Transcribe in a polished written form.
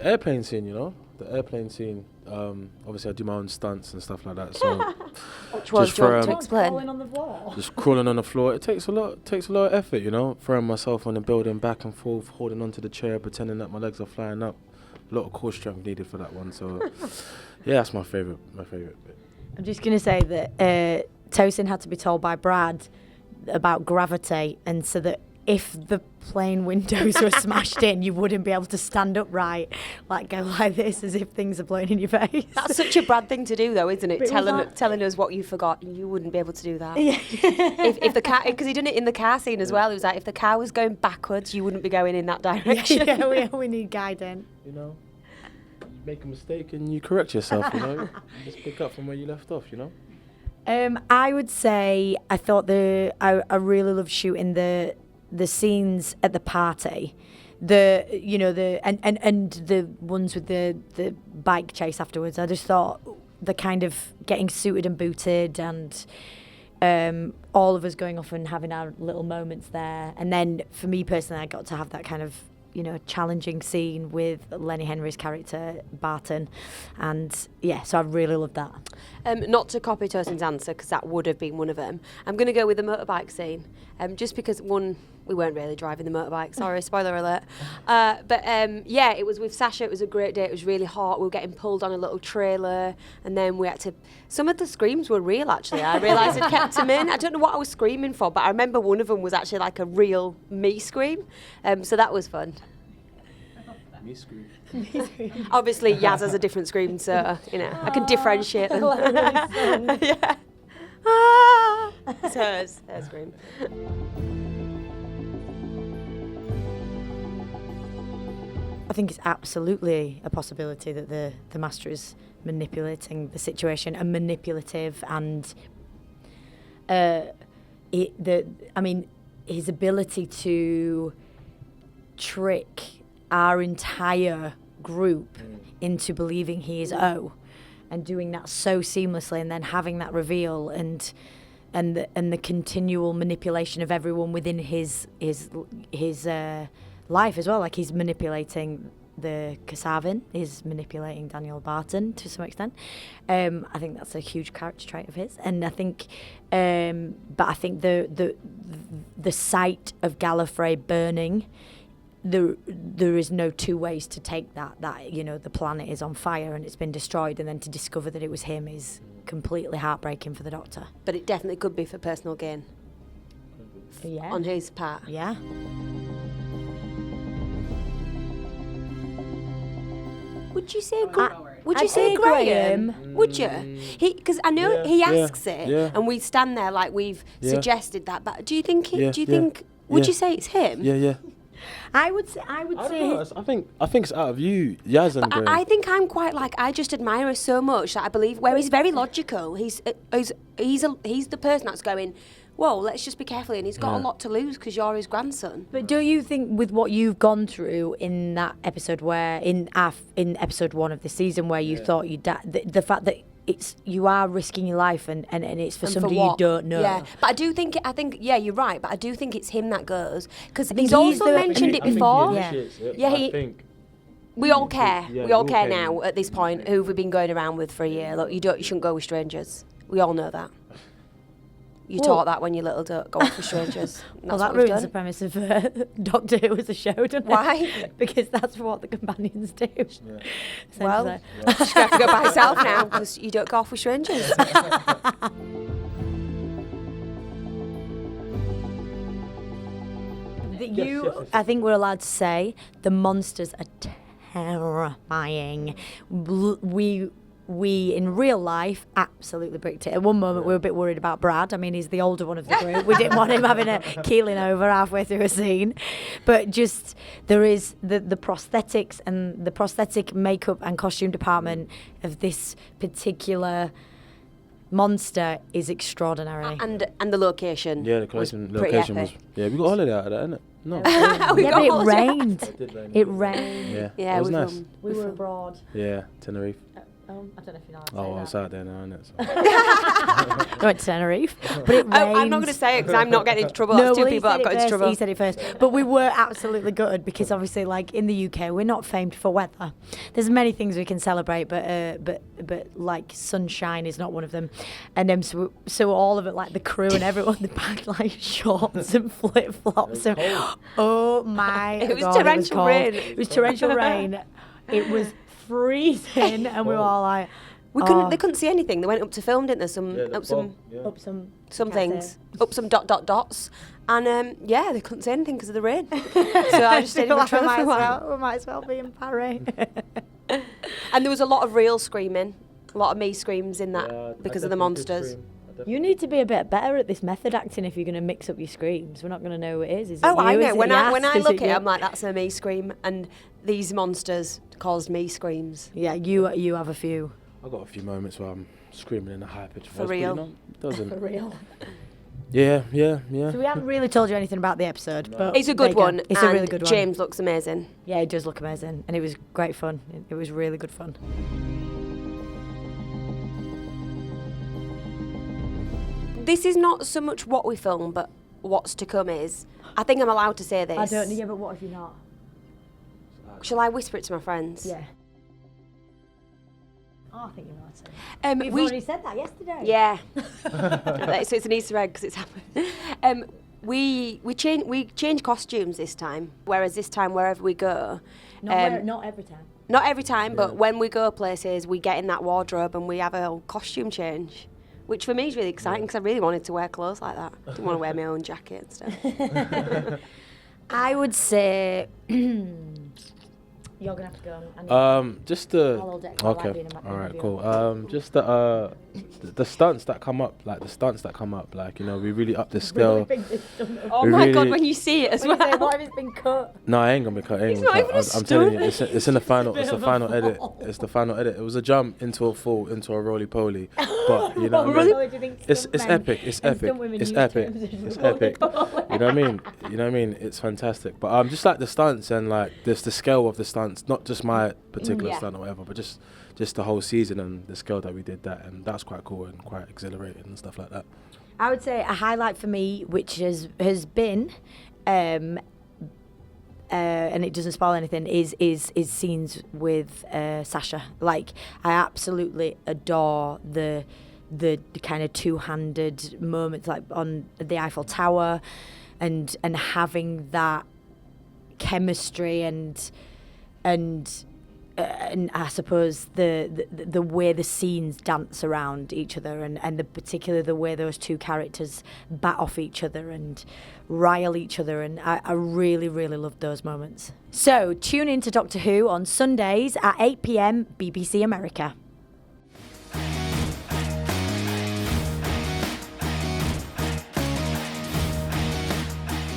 airplane scene, the airplane scene. Obviously I do my own stunts and stuff like that. So Which was, do you want to explain? Crawling on the floor. just crawling on the floor. It takes a lot of effort, throwing myself on the building back and forth, holding onto the chair, pretending that my legs are flying up. A lot of core strength needed for that one. So yeah, that's my favorite bit. I'm just going to say that Tosin had to be told by Brad about gravity, and so that if the plane windows were smashed in, you wouldn't be able to stand upright, like go like this as if things are blowing in your face. That's such a Brad thing to do, though, isn't it? But Telling us what you forgot, you wouldn't be able to do that. Yeah. if the car, because he did it in the car scene as well. He was like, if the car was going backwards, you wouldn't be going in that direction. Yeah, we need guidance. You make a mistake and you correct yourself. You just pick up from where you left off. I would say I thought I really loved shooting the scenes at the party, and the ones with the bike chase afterwards. I just thought the kind of getting suited and booted and all of us going off and having our little moments there. And then for me personally, I got to have that kind of challenging scene with Lenny Henry's character Barton, and so I really loved that. Not to copy Tosin's answer, because that would have been one of them. I'm going to go with the motorbike scene, just because one, we weren't really driving the motorbike. Sorry, spoiler alert. But it was with Sasha. It was a great day. It was really hot. We were getting pulled on a little trailer, and then we had to. Some of the screams were real. Actually, I realised I'd kept them in. I don't know what I was screaming for, but I remember one of them was actually like a real me scream. So that was fun. Me scream. Obviously, Yaz has a different scream, so I can differentiate them. Yeah. It's hers. Her scream. I think it's absolutely a possibility that the master is manipulating the situation and manipulative, and his ability to trick our entire group into believing he is O, and doing that so seamlessly, and then having that reveal and the continual manipulation of everyone within his life as well. Like, he's manipulating the Kasavin, he's manipulating Daniel Barton to some extent. I think that's a huge character trait of his, and I think but I think the sight of Gallifrey burning, there is no two ways to take that the planet is on fire and it's been destroyed, and then to discover that it was him is completely heartbreaking for the Doctor. But it definitely could be for personal gain. Yeah. On his part. Yeah. Would you say Graham? Would you? Because I know he asks it, and we stand there like we've suggested that. But do you think? Would you say it's him? Yeah. I would say. I think it's out of you, Yaz and Graham. I think I'm quite like, I just admire her so much that I believe. Where he's very logical. He's the person that's going, whoa, let's just be careful, and he's got a lot to lose because you're his grandson. But do you think, with what you've gone through in that episode, where in episode 1 of the season, where you thought you the fact that you are risking your life and it's for somebody you don't know. Yeah, but I think you're right. But I do think it's him that goes, because he's also mentioned it before. We all care. We all care now at this point. Who we've been going around with for a year. Look, you shouldn't go with strangers. We all know that. You taught that when you're little, don't go off with strangers. Well, that ruins the premise of Doctor Who as a show, doesn't it? Why? Because that's what the companions do. Yeah. Well, she's going to have to go by herself now, because you don't go off with strangers. I think we're allowed to say the monsters are terrifying. We in real life absolutely bricked it. At one moment we were a bit worried about Brad. I mean, he's the older one of the group. We didn't want him having a keeling over halfway through a scene. But just, there is the prosthetics and the prosthetic makeup and costume department of this particular monster is extraordinary. And the location. Yeah, the location was. Yeah, we got a holiday out of that, innit? No. But it rained. It rained. Yeah, it was nice. We were abroad. Yeah, Tenerife. I don't know if you know Oh, well, it's out there now, isn't it? So. I went to Tenerife, but it rained. I'm not going to say it because I'm not getting into trouble. That's two well, people that got into trouble. He said it first. But we were absolutely gutted because obviously, like in the UK, we're not famed for weather. There's many things we can celebrate, but like sunshine is not one of them. And so all of it, like the crew and everyone, they packed like shorts and flip flops. So, oh my It was God, torrential rain. It was torrential rain. It was freezing, and we were all like. They couldn't see anything. They went up to film, didn't they? Up some things, up some dots, and they couldn't see anything because of the rain. So I just stayed in my trailer for a while. We might as well be in Paris. And there was a lot of real screaming, a lot of me screams in that because of the monsters. You need to be a bit better at this method acting if you're going to mix up your screams. We're not going to know what it is. Is it Oh, you? I know. Is it When I Yas? Is look at it, you? I'm like, that's a me scream, and these monsters caused me screams. Yeah, you have a few. I got a few moments where I'm screaming in a high pitch For voice, real? but, you know, it doesn't. For real. Yeah. So we haven't really told you anything about the episode, but It's a good one. It's and a really good one. James looks amazing. Yeah, it does look amazing, and it was great fun. It was really good fun. This is not so much what we film, but what's to come is. I think I'm allowed to say this. I don't know. Yeah, but what if you're not? Shall I whisper it to my friends? Yeah. Oh, I think you're right. We've we already said that yesterday. Yeah. So it's an Easter egg because it's happened. We change costumes this time, whereas this time wherever we go. Not every time. Not every time, but when we go places, we get in that wardrobe and we have a costume change, which for me is really exciting because I really wanted to wear clothes like that. I didn't want to wear my own jacket and stuff. I would say you're gonna have to go. Just the I'll hold it. I like okay, being in my all right, view. cool. Just the stunts that come up, like you know, we really up the scale. Oh We my God, really- when you see it as When you say, well. what if it's been cut? No, I ain't gonna be cut. It's not even a I'm telling you, stunt. it's in the final. It's bit the of a final edit. fall. It's the final edit. It was a jump into a roly poly, but you know what I Really? mean. Do you think It's stunt epic. men It's and epic. stunt women It's use epic. terms as It's roly epic. poly? You know what I mean? You know what I mean? It's fantastic. But just like the stunts and like the scale of the stunts, not just my particular Yeah. stunt or whatever, but just the whole season and the scale that we did that, and that's quite cool and quite exhilarating and stuff like that. I would say a highlight for me, which has been, and it doesn't spoil anything, is scenes with Sasha. Like, I absolutely adore the kind of two-handed moments, like on the Eiffel Tower, and having that chemistry and I suppose the way the scenes dance around each other and particularly the way those two characters bat off each other and rile each other, and I really, really loved those moments. So tune in to Doctor Who on Sundays at 8 p.m. BBC America.